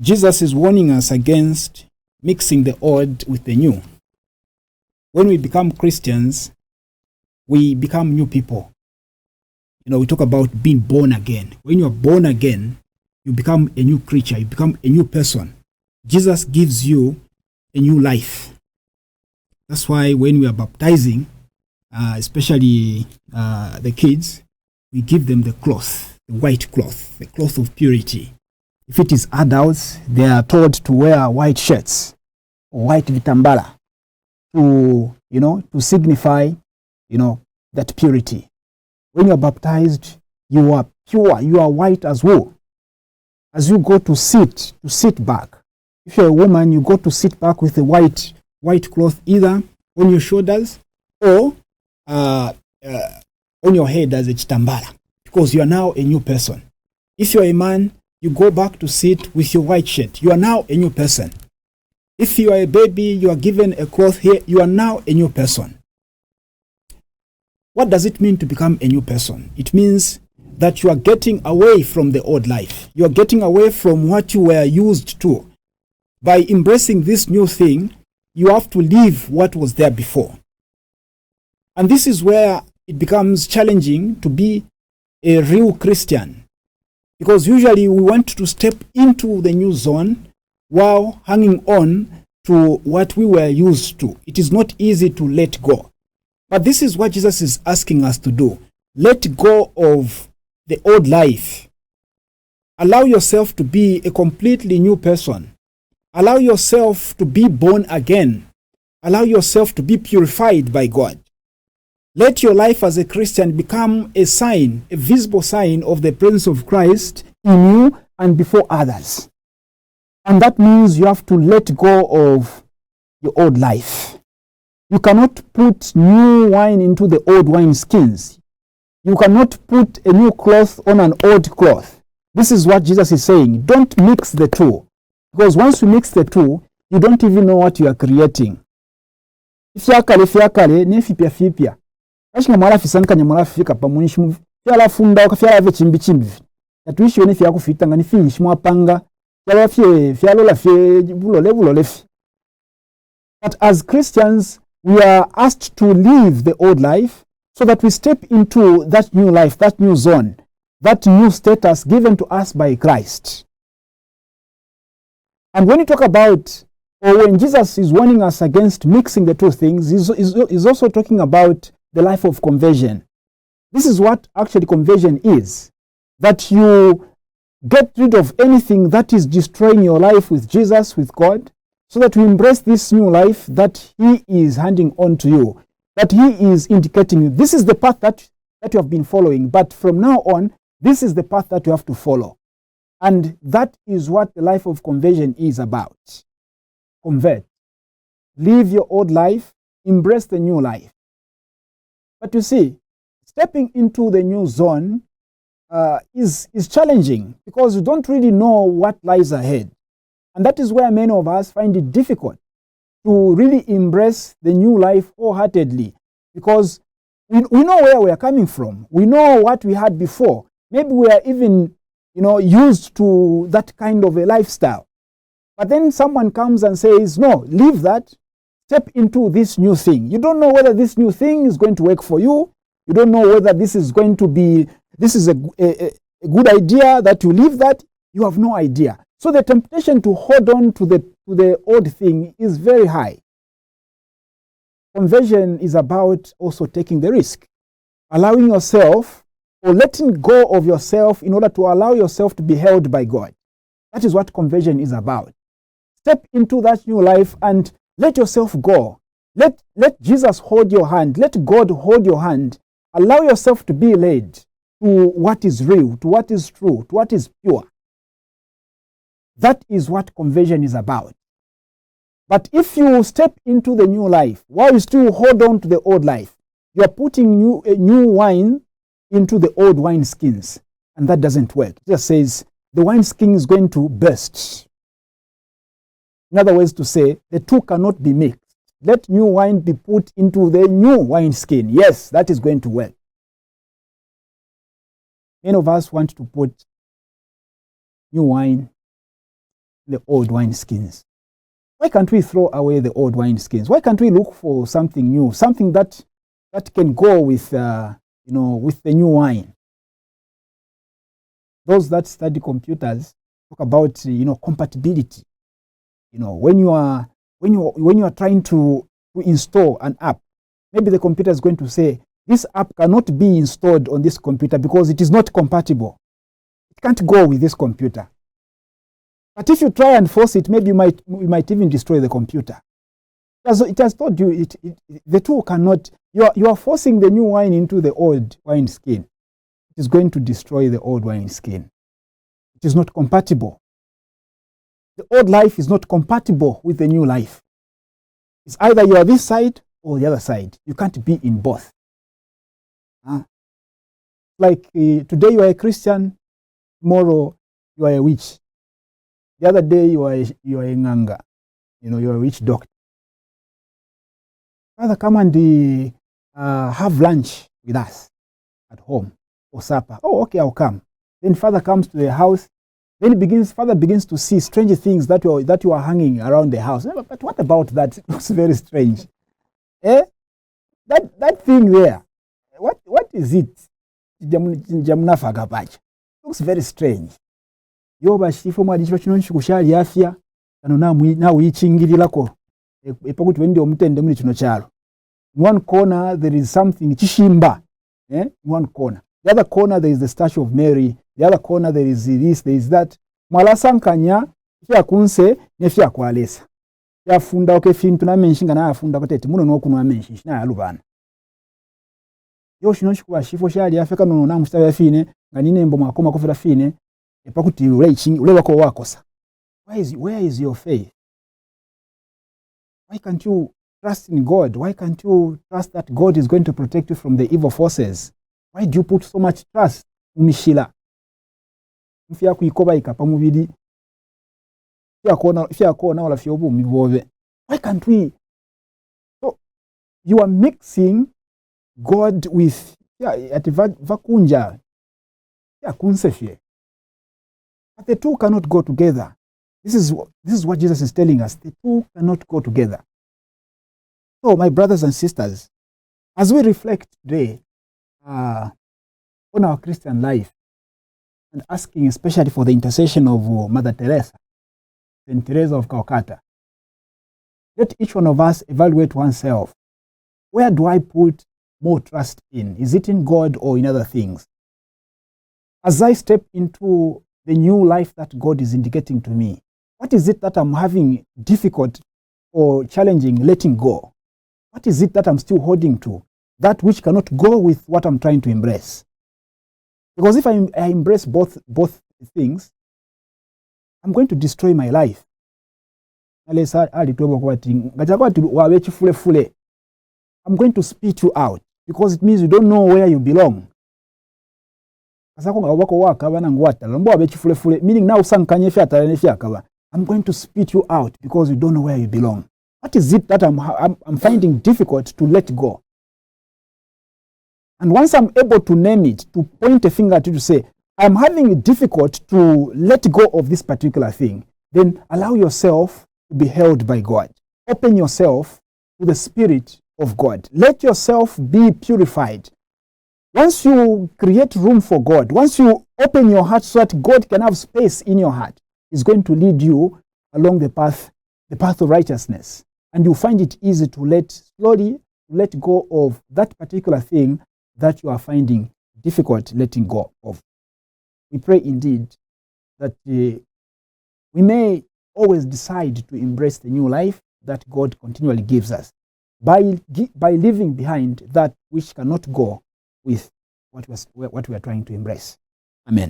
Jesus is warning us against mixing the old with the new. When we become Christians, we become new people. We talk about being born again. When you're born again, you become a new creature, you become a new person. Jesus gives you a new life. That's why when we are baptizing, especially the kids, we give them the cloth, the white cloth, the cloth of purity. If it is adults, they are told to wear white shirts or white vitambala to signify, that purity. When you are baptized, you are pure, you are white as wool. As you go to sit back. If you're a woman, you go to sit back with a white cloth either on your shoulders or on your head as a chitambala, because you are now a new person. If you're a man, you go back to sit with your white shirt. You are now a new person. If you are a baby, you are given a cloth here. You are now a new person. What does it mean to become a new person? It means that you are getting away from the old life. You are getting away from what you were used to. By embracing this new thing, you have to leave what was there before. And this is where it becomes challenging to be a real Christian. Because usually we want to step into the new zone while hanging on to what we were used to. It is not easy to let go. But this is what Jesus is asking us to do. Let go of the old life. Allow yourself to be a completely new person. Allow yourself to be born again. Allow yourself to be purified by God. Let your life as a Christian become a sign, a visible sign of the presence of Christ in you and before others. And that means you have to let go of your old life. You cannot put new wine into the old wine skins. You cannot put a new cloth on an old cloth. This is what Jesus is saying. Don't mix the two. Because once you mix the two, you don't even know what you are creating. Ifyakale nefipya. Ashinga mwala fisankanya mwala fika pamunishimu. Fyala funda wakafyala ve chimbi. Yatuishi wene fya kufita ngani finish mwapanga. Fyalola fye bulole. But as Christians, we are asked to leave the old life so that we step into that new life, that new zone, that new status given to us by Christ. And when you talk about, or when Jesus is warning us against mixing the two things, he's also talking about the life of conversion. This is what actually conversion is. That you get rid of anything that is destroying your life with Jesus, with God, so that you embrace this new life that He is handing on to you, that He is indicating you. This is the path that you have been following, but from now on, this is the path that you have to follow. And that is what the life of conversion is about. Convert. Leave your old life, embrace the new life. But you see, stepping into the new zone is challenging because you don't really know what lies ahead. And that is where many of us find it difficult to really embrace the new life wholeheartedly, because we know where we are coming from. We know what we had before. Maybe we are even used to that kind of a lifestyle. But then someone comes and says, no, leave that, step into this new thing. You don't know whether this new thing is going to work for you. You don't know whether this is a good idea that you leave that. You have no idea. So the temptation to hold on to the old thing is very high. Conversion is about also taking the risk, allowing yourself or letting go of yourself in order to allow yourself to be held by God. That is what conversion is about. Step into that new life and let yourself go. Let Jesus hold your hand. Let God hold your hand. Allow yourself to be led to what is real, to what is true, to what is pure. That is what conversion is about. But if you step into the new life while you still hold on to the old life, you are putting new wine into the old wine skins, and that doesn't work. It just says the wine skin is going to burst. In other words, to say the two cannot be mixed. Let new wine be put into the new wine skin. Yes, that is going to work. Many of us want to put new wine the old wineskins? Why can't we throw away the old wineskins? Why can't we look for something new, something that can go with, with the new wine? Those that study computers talk about, compatibility. When you are trying to install an app, maybe the computer is going to say, this app cannot be installed on this computer because it is not compatible. It can't go with this computer. But if you try and force it, maybe you might even destroy the computer. It has told you the two cannot. You are forcing the new wine into the old wine skin. It is going to destroy the old wine skin. It is not compatible. The old life is not compatible with the new life. It's either you are this side or the other side. You can't be in both. Like today you are a Christian, tomorrow you are a witch. The other day you are a nganga. You are a witch doctor. Father, come and have lunch with us at home or supper. Oh, okay, I'll come. Then Father comes to the house. Then Father begins to see strange things that you are hanging around the house. But what about that? It looks very strange. That thing there. What is it? Looks very strange. Yoba shifo mwadi chifa chino nchikushali afya kano na uyichingililako epakuti wende omutende muli chino chalo. In one corner there is something chishimba. In one corner. The other corner there is the statue of Mary. The other corner there is this, there is that. Mwalasankanya fya kunse ne fya kwalesa. Ya funda oke fintu na menshinga na afunda kotete muno nokuno amenshi na alubana. Yo shino chikuwa shifo shali afya kano na mustawa ya fine nganine mbo mwakoma kofera fine epakuti ule wako wakosa. Where is your faith? Why can't you trust in God? Why can't you trust that God is going to protect you from the evil forces? Why do you put so much trust in Mishila? Mfia kuikoba ikapa mubidi. Fia kuona wala fiobu mibove. Why can't we? So you are mixing God with ati vakunja. Kunsefie. But the two cannot go together. This is what Jesus is telling us. The two cannot go together. So, my brothers and sisters, as we reflect today on our Christian life and asking especially for the intercession of Mother Teresa, Saint Teresa of Calcutta, let each one of us evaluate oneself. Where do I put more trust in? Is it in God or in other things? As I step into the new life that God is indicating to me, what is it that I'm having difficult or challenging letting go? What is it that I'm still holding to? That which cannot go with what I'm trying to embrace. Because if I embrace both things, I'm going to destroy my life. I'm going to spit you out because it means you don't know where you belong. Meaning now I'm going to spit you out because you don't know where you belong. What is it that I'm finding difficult to let go? And once I'm able to name it, to point a finger at you to say, I'm having it difficult to let go of this particular thing, then allow yourself to be held by God. Open yourself to the Spirit of God. Let yourself be purified. Once you create room for God, once you open your heart so that God can have space in your heart, He's going to lead you along the path of righteousness. And you find it easy to slowly let go of that particular thing that you are finding difficult letting go of. We pray indeed that we may always decide to embrace the new life that God continually gives us by leaving behind that which cannot go with what we are trying to embrace. Amen.